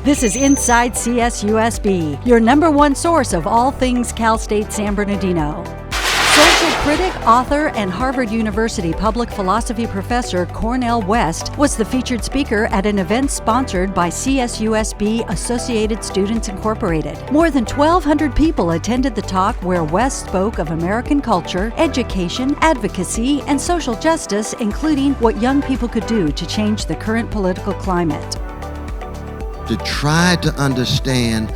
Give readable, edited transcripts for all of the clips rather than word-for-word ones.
This is Inside CSUSB, your #1 source of all things Cal State San Bernardino. Social critic, author, and Harvard University public philosophy professor Cornel West was the featured speaker at an event sponsored by CSUSB Associated Students Incorporated. More than 1,200 people attended the talk where West spoke of American culture, education, advocacy, and social justice, including what young people could do to change the current political climate. To try to understand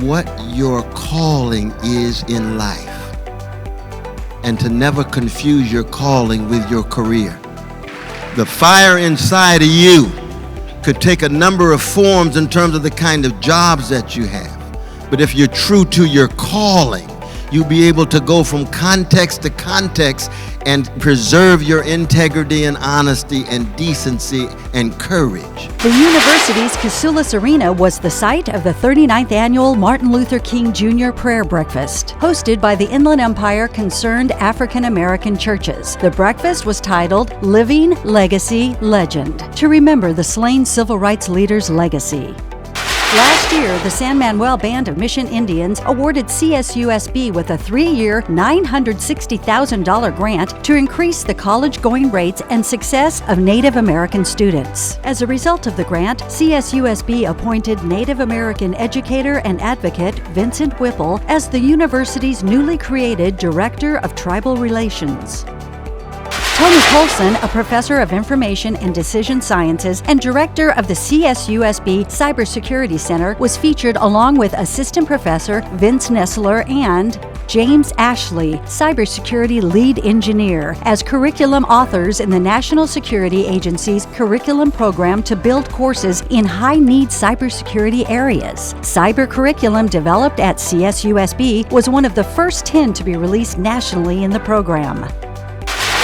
what your calling is in life, and to never confuse your calling with your career. The fire inside of you could take a number of forms in terms of the kind of jobs that you have. But if you're true to your calling, you'll be able to go from context to context and preserve your integrity and honesty and decency and courage. The university's Casullas Arena was the site of the 39th annual Martin Luther King Jr. Prayer Breakfast, hosted by the Inland Empire Concerned African American Churches. The breakfast was titled Living Legacy Legend, to remember the slain civil rights leader's legacy. Last year, the San Manuel Band of Mission Indians awarded CSUSB with a 3-year, $960,000 grant to increase the college-going rates and success of Native American students. As a result of the grant, CSUSB appointed Native American educator and advocate VINCENT WHIPPLE as the university's newly created Director of Tribal Relations. Tony Colson, a professor of information and decision sciences and director of the CSUSB Cybersecurity Center, was featured along with assistant professor Vince Nessler and James Ashley, cybersecurity lead engineer, as curriculum authors in the National Security Agency's curriculum program to build courses in high-need cybersecurity areas. Cyber curriculum developed at CSUSB was one of the first 10 to be released nationally in the program.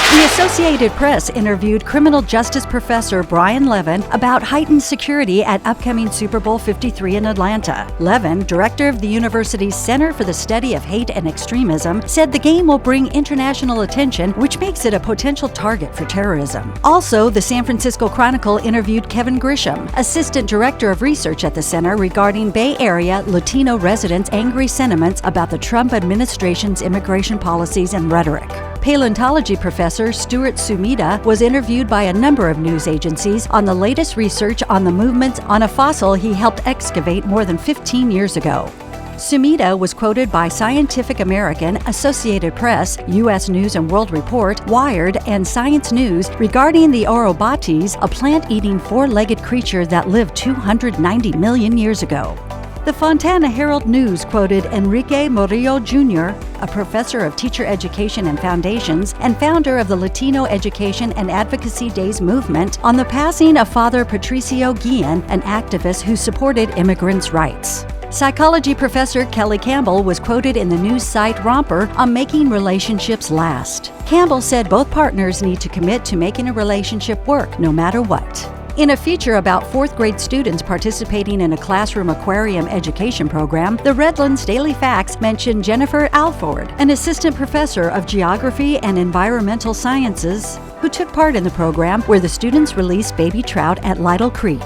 The Associated Press interviewed criminal justice professor Brian Levin about heightened security at upcoming Super Bowl 53 in Atlanta. Levin, director of the university's Center for the Study of Hate and Extremism, said the game will bring international attention, which makes it a potential target for terrorism. Also, the San Francisco Chronicle interviewed Kevin Grisham, assistant director of research at the center, regarding Bay Area Latino residents' angry sentiments about the Trump administration's immigration policies and rhetoric. Paleontology professor STUART SUMIDA was interviewed by a number of news agencies on the latest research on the movements on a fossil he helped excavate more than 15 years ago. SUMIDA was quoted by Scientific American, Associated Press, U.S. News and World Report, Wired, and Science News regarding the Orobates, a plant-eating four-legged creature that lived 290 million years ago. The Fontana Herald News quoted Enrique Murillo Jr., a professor of teacher education and foundations and founder of the Latino Education and Advocacy Days movement, on the passing of Father Patricio Guillen, an activist who supported immigrants' rights. Psychology professor Kelly Campbell was quoted in the news site Romper on making relationships last. Campbell said both partners need to commit to making a relationship work, no matter what. In a feature about 4th grade students participating in a classroom aquarium education program, the Redlands Daily Facts mentioned Jennifer Alford, an assistant professor of geography and environmental sciences, who took part in the program where the students released baby trout at Lytle Creek.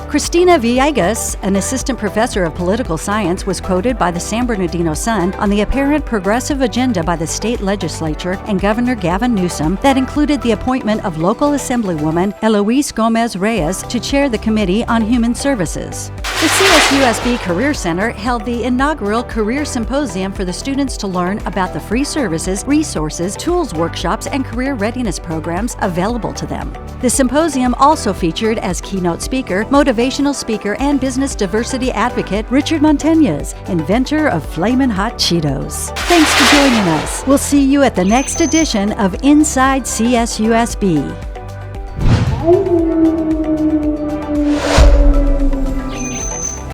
Cristina Villegas, an assistant professor of political science, was quoted by the San Bernardino Sun on the apparent progressive agenda by the state legislature and Governor Gavin Newsom that included the appointment of local assemblywoman Eloise Gomez Reyes to chair the Committee on Human Services. The CSUSB Career Center held the inaugural Career Symposium for the students to learn about the free services, resources, tools workshops, and career readiness programs available to them. The symposium also featured as keynote speaker, motivational speaker, and business diversity advocate Richard Montañez, inventor of Flamin' Hot Cheetos. Thanks for joining us. We'll see you at the next edition of Inside CSUSB.